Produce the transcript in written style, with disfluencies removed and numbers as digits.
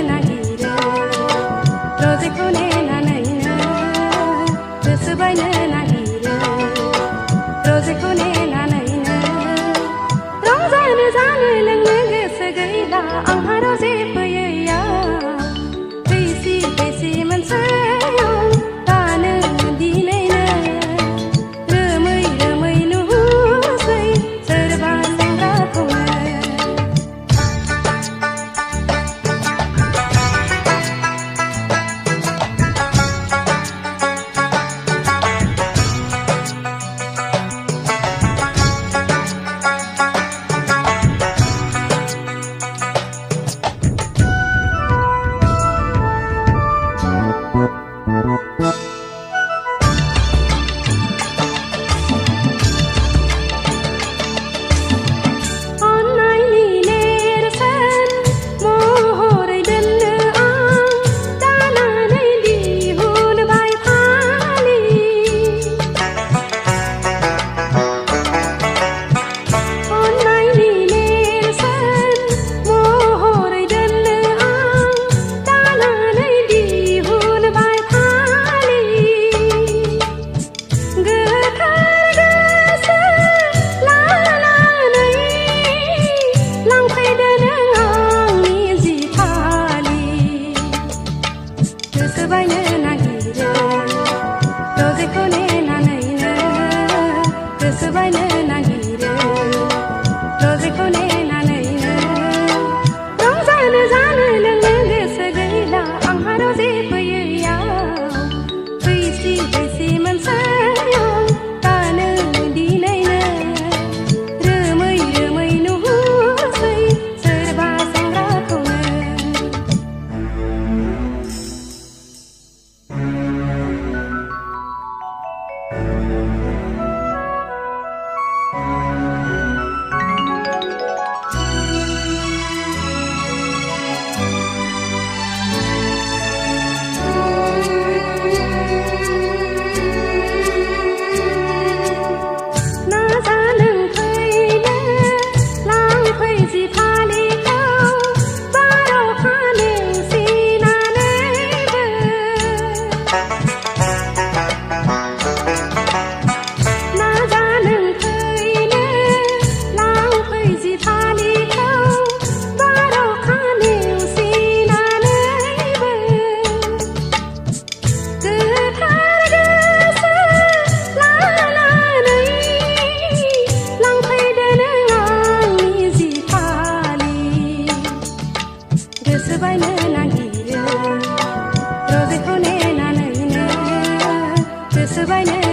नागिरो रजेखौ नेनानैनो गोसो बायनो नागिरो रजेखौ नेनानैनो रंजानो जानो लोंनो गोसो गैला आंहा रजे फैयैयाव फैसि फैसि मोनसेयाव दानो दिनैनो रोमै रोमै नुसै सोरबा सेंग्राखौनो गोसो बायनो नागिरो रजेखौ नेनानैनो गोसो बायनो नागिरो रजेखौ नेनानैनो रंजानो जानो लोंनो गोसो गैला आंहा रजे फैयैयाव फैसि फैसि मोनसेयाव दानो दिनैनो रोमै रोमै नुसै सोरबा सेंग्राखौनो गोसो बायनो नागिरो रजेखौ नेनानैनो गोसो बायनो